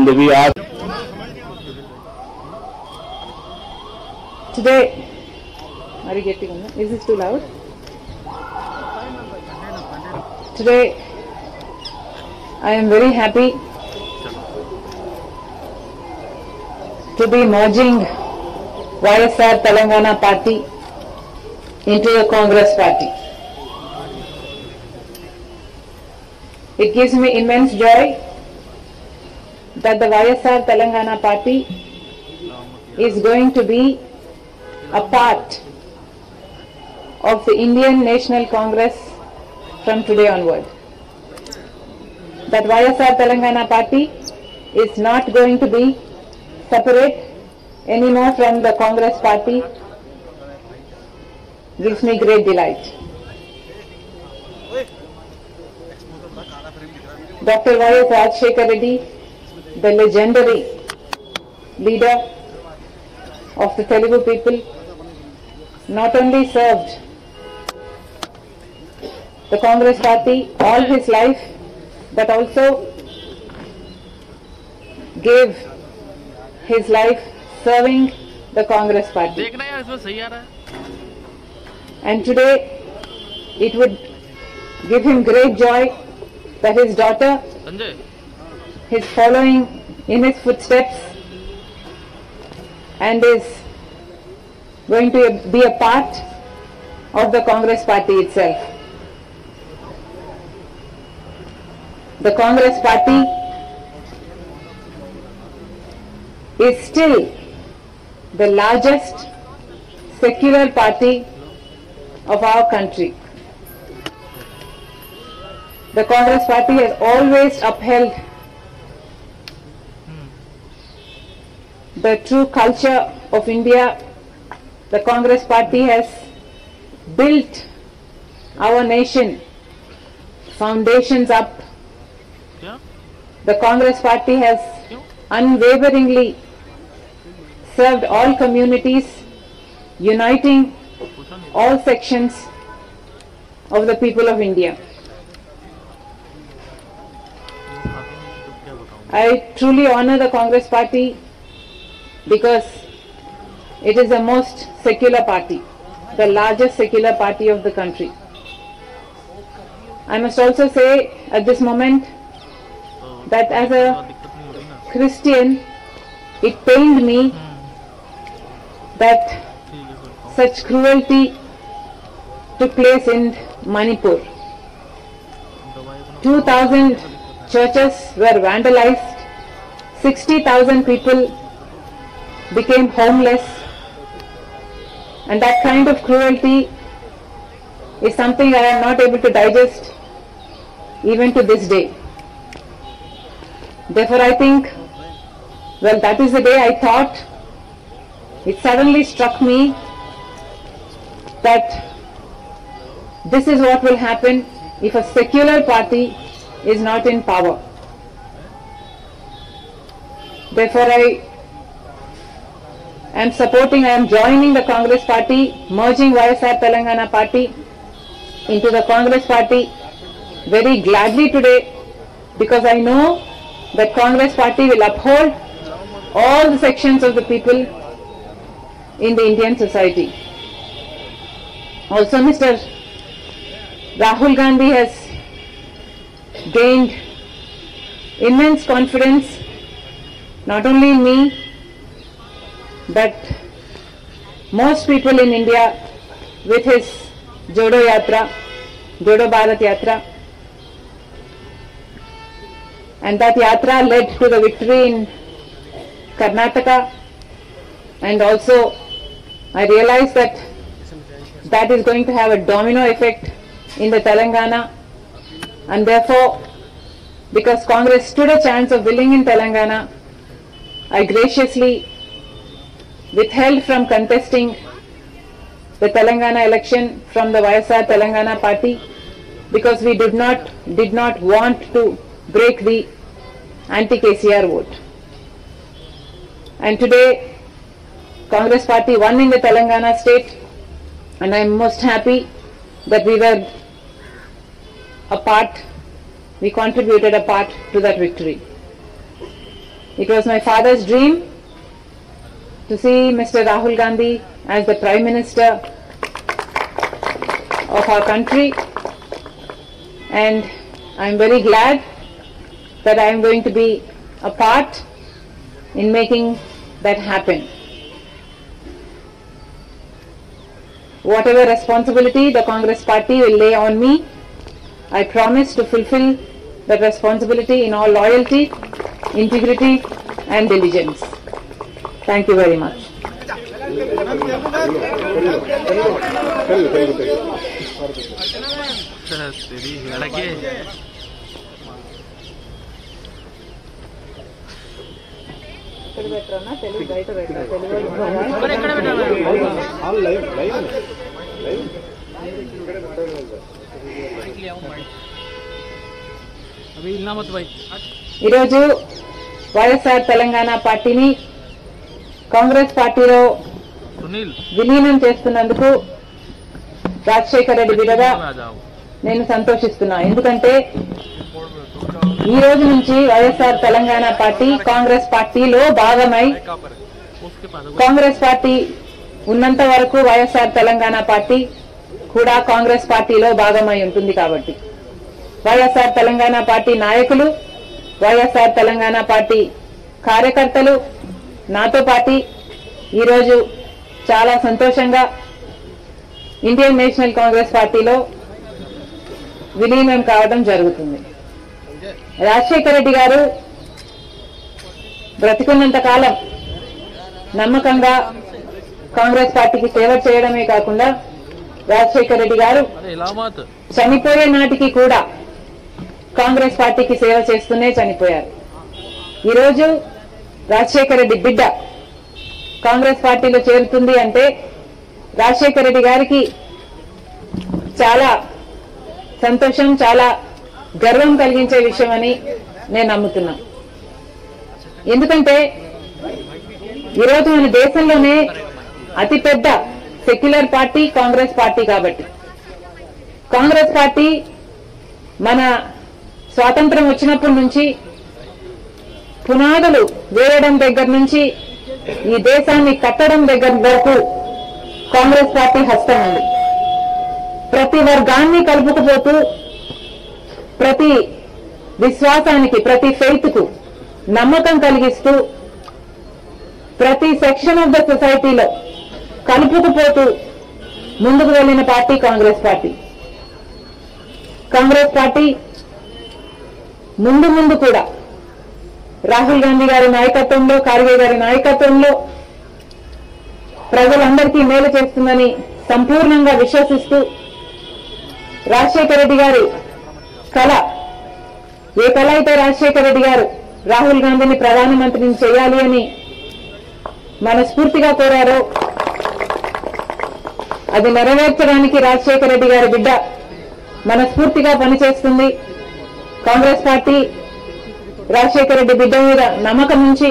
and we are today. Are you getting on? Is this too loud? Today, I am very happy to be merging YSR Telangana Party into the Congress Party. It gives me immense joy that the YSR Telangana Party is going to be a part of the Indian National Congress from today onward. That YSR Telangana Party is not going to be separate anymore from the Congress Party gives me great delight. Dr. Y.S. Rajshekhar Reddy, the legendary leader of the Telugu people, not only served the Congress Party all his life, but also gave his life serving the Congress Party. And today it would give him great joy that his daughter is following in his footsteps and is going to be a part of the Congress Party itself. The Congress Party is still the largest secular party of our country. The Congress Party has always upheld the true culture of India. The Congress Party has built our nation foundations up. The Congress Party has unwaveringly served all communities, uniting all sections of the people of India. I truly honor the Congress Party because it is the most secular party, the largest secular party of the country. I must also say at this moment that as a Christian, it pained me that such cruelty took place in Manipur. 2,000 churches were vandalized, 60,000 people became homeless, and that kind of cruelty is something I am not able to digest even to this day. Therefore I think, well, that is the day I thought, it suddenly struck me that this is what will happen if a secular party is not in power. Therefore I am joining the Congress Party, merging YSR Telangana Party into the Congress Party very gladly today, because I know that Congress Party will uphold all the sections of the people in the Indian society. Also, Mr. Rahul Gandhi has gained immense confidence, not only in me, but most people in India, with his Jodo Yatra, Jodo Bharat Yatra. And that yatra led to the victory in Karnataka, and also I realized that that is going to have a domino effect in the Telangana, and therefore, because Congress stood a chance of winning in Telangana, I graciously withheld from contesting the Telangana election from the YSR Telangana Party, because we did not want to break the anti-KCR vote. And today Congress Party won in the Telangana state, and I am most happy that we contributed a part to that victory. It was my father's dream to see Mr. Rahul Gandhi as the Prime Minister of our country, and I am very glad that I am going to be a part in making that happen. Whatever responsibility the Congress party will lay on me, I promise to fulfill that responsibility in all loyalty, integrity and diligence. Thank you very much. ఈరోజు వైఎస్ఆర్ తెలంగాణ పార్టీని కాంగ్రెస్ పార్టీలో విలీనం చేస్తున్నందుకు రాజశేఖర్ రెడ్డి బిడ్డగా నేను సంతోషిస్తున్నా. ఎందుకంటే ఈ రోజు నుంచి వైఎస్ఆర్ తెలంగాణ పార్టీ కాంగ్రెస్ పార్టీలో భాగమై, కాంగ్రెస్ పార్టీ ఉన్నంత వరకు వైఎస్ఆర్ తెలంగాణ పార్టీ కూడా కాంగ్రెస్ పార్టీలో భాగమై ఉంటుంది. కాబట్టి వైఎస్ఆర్ తెలంగాణ పార్టీ నాయకులు, వైఎస్ఆర్ తెలంగాణ పార్టీ కార్యకర్తలు నాతో పాటు ఈరోజు చాలా సంతోషంగా ఇండియన్ నేషనల్ కాంగ్రెస్ పార్టీలో విలీనం కావడం జరుగుతుంది. రాజశేఖర రెడ్డి గారు బ్రతికున్నంత కాలం నమ్మకంగా కాంగ్రెస్ పార్టీకి సేవ చేయడమే కాకుండా రాజశేఖర రెడ్డి గారు చనిపోయే నాటికి కూడా కాంగ్రెస్ పార్టీకి సేవ చేస్తూనే చనిపోయారు. ఈరోజు రాజశేఖర రెడ్డి బిడ్డ కాంగ్రెస్ పార్టీలో చేరుతుంది అంటే రాజశేఖర రెడ్డి గారికి చాలా సంతోషం, చాలా గర్వం కలిగించే విషయం అని నేను నమ్ముతున్నా. ఎందుకంటే ఈరోజు మన దేశంలోనే అతిపెద్ద సెక్యులర్ పార్టీ కాంగ్రెస్ పార్టీ. కాబట్టి కాంగ్రెస్ పార్టీ మన స్వాతంత్రం వచ్చినప్పటి నుంచి పునాదులు వేయడం దగ్గర నుంచి ఈ దేశాన్ని కట్టడం దగ్గర వరకు కాంగ్రెస్ పార్టీ హస్తం ఉంది. ప్రతి వర్గాన్ని కలుపుకుపోతూ, ప్రతి విశ్వాసానికి, ప్రతి ఫెయిత్ కు నమ్మకం కలిగిస్తూ, ప్రతి సెక్షన్ ఆఫ్ ద సొసైటీలో కలుపుకుపోతూ ముందుకు వెళ్లిన party Congress party. Congress party ముందు ముందు కూడా రాహుల్ గాంధీ గారి నాయకత్వంలో, ఖార్గే గారి నాయకత్వంలో ప్రజలందరికీ మేలు చేస్తుందని సంపూర్ణంగా విశ్వసిస్తూ, రాజశేఖర రెడ్డి గారి కళ, ఏ కళ అయితే రాజశేఖర రెడ్డి గారు రాహుల్ గాంధీని ప్రధానమంత్రిని చేయాలి అని మనస్ఫూర్తిగా కోరారో అది నెరవేర్చడానికి రాజశేఖర రెడ్డి గారి బిడ్డ మనస్ఫూర్తిగా పనిచేస్తుంది. కాంగ్రెస్ పార్టీ రాజశేఖర రెడ్డి బిడ్డ మీద నమ్మకం ఉంచి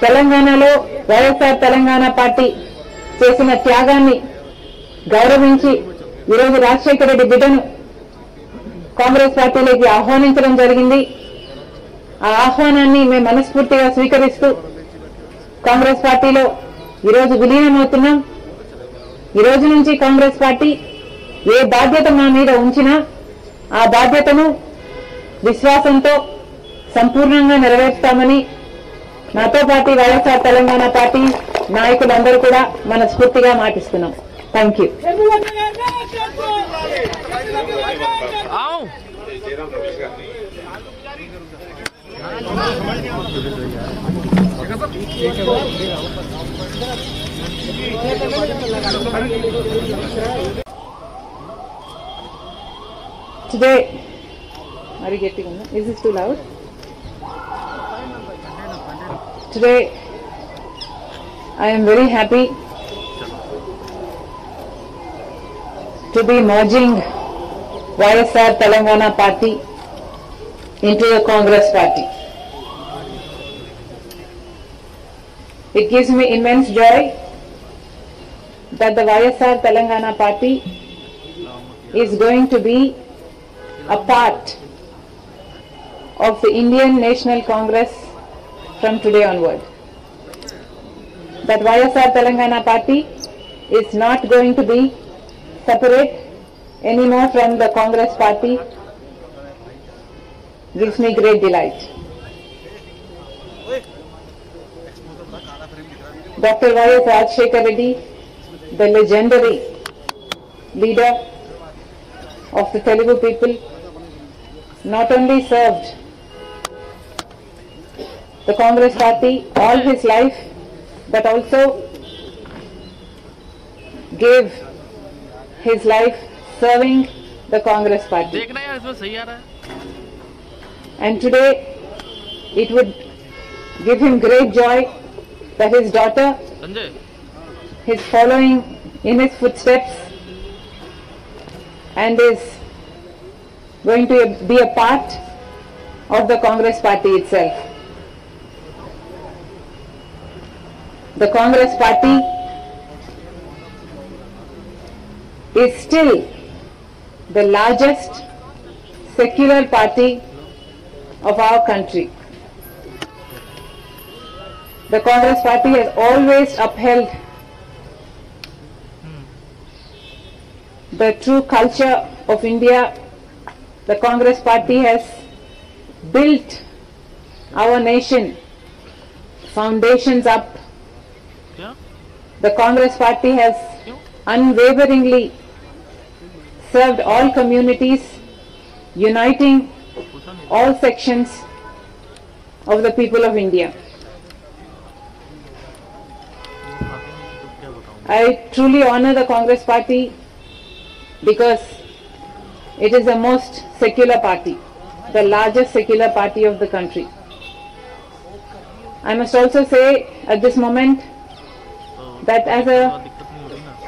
తెలంగాణలో వైఎస్ఆర్ తెలంగాణ పార్టీ చేసిన త్యాగాన్ని గౌరవించి ఈరోజు రాజశేఖర రెడ్డి బిడ్డను కాంగ్రెస్ పార్టీలోకి ఆహ్వానించడం జరిగింది. ఆ ఆహ్వానాన్ని మేము మనస్ఫూర్తిగా స్వీకరిస్తూ కాంగ్రెస్ పార్టీలో ఈరోజు విలీనమవుతున్నాం. ఈ రోజు నుంచి కాంగ్రెస్ పార్టీ ఏ బాధ్యత మా మీద ఉంచినా ఆ బాధ్యతను విశ్వాసంతో సంపూర్ణంగా నెరవేర్స్తామని నాతో పాటు వైఎస్ఆర్ తెలంగాణ పార్టీ నాయకులందరూ కూడా మనస్ఫూర్తిగా మాటిస్తున్నాం. Thank you. Today, are you getting on? Is this too loud? Today, I am very happy to be merging YSR Telangana Party into the Congress Party. It gives me immense joy that the YSR Telangana Party is going to be a part of the Indian National Congress from today onward. That YSR Telangana party is not going to be separate anymore from the Congress party gives me great delight. Dr. Y.S. Rajshekar Reddy, the legendary leader of the Telugu people, not only served the Congress party all his life, but also gave his life serving the Congress party. And today it would give him great joy that his daughter is following in his footsteps and is going to be a part of the Congress party itself. The Congress party is still the largest secular party of our country. The Congress party has always upheld the true culture of India. The Congress party has built our nation foundations up. The Congress party has unwaveringly served all communities, uniting all sections of the people of India. I truly honor the Congress party because it is the most secular party, the largest secular party of the country. I must also say at this moment that as a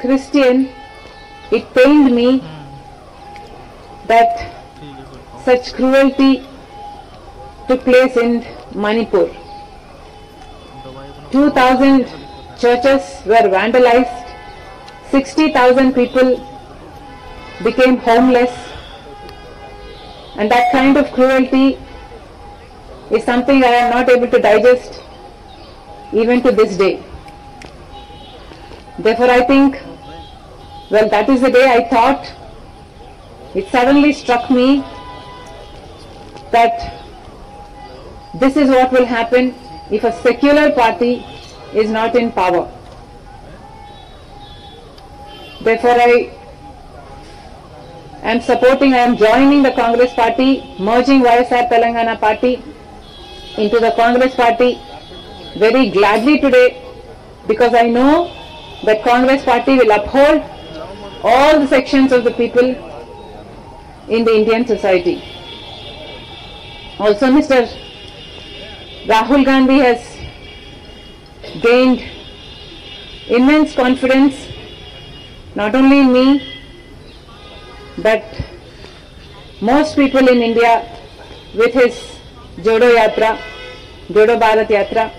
Christian, it pained me that such cruelty took place in Manipur. 2,000 churches were vandalized, 60,000 people became homeless, and that kind of cruelty is something I am not able to digest even to this day. Therefore I think, well, that is the day I thought, it suddenly struck me that this is what will happen if a secular party is not in power. Therefore I am joining the Congress party, merging YSR Telangana party into the Congress party very gladly today, because I know that Congress party will uphold all the sections of the people in the Indian society. Also, Mr. Rahul Gandhi has gained immense confidence not only in me but most people in India with his Jodo Yatra, Jodo Bharat Yatra,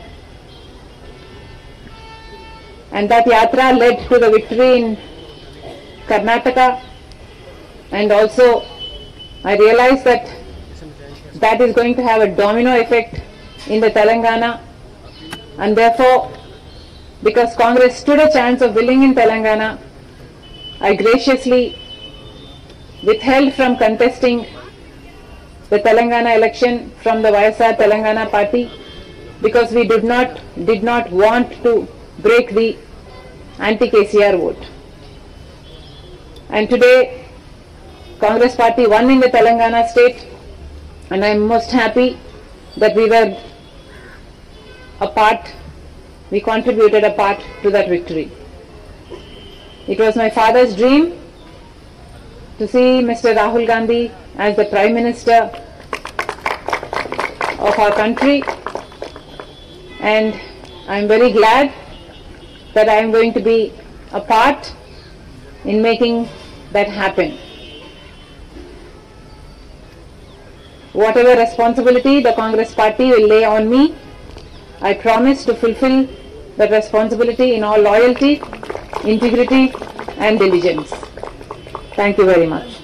and that yatra led to the victory in Karnataka, and also I realized that that is going to have a domino effect in the Telangana, and therefore, because Congress stood a chance of winning in Telangana, I graciously withheld from contesting the Telangana election from the YSR Telangana party, because we did not want to break the anti-KCR vote. And today Congress party won in the Telangana state, and I am most happy that we contributed a part to that victory. It was my father's dream to see Mr. Rahul Gandhi as the Prime Minister of our country, and I am very glad that I am going to be a part in making that happen. Whatever responsibility the Congress party will lay on me, I promise to fulfill that responsibility in all loyalty, integrity and diligence. Thank you very much.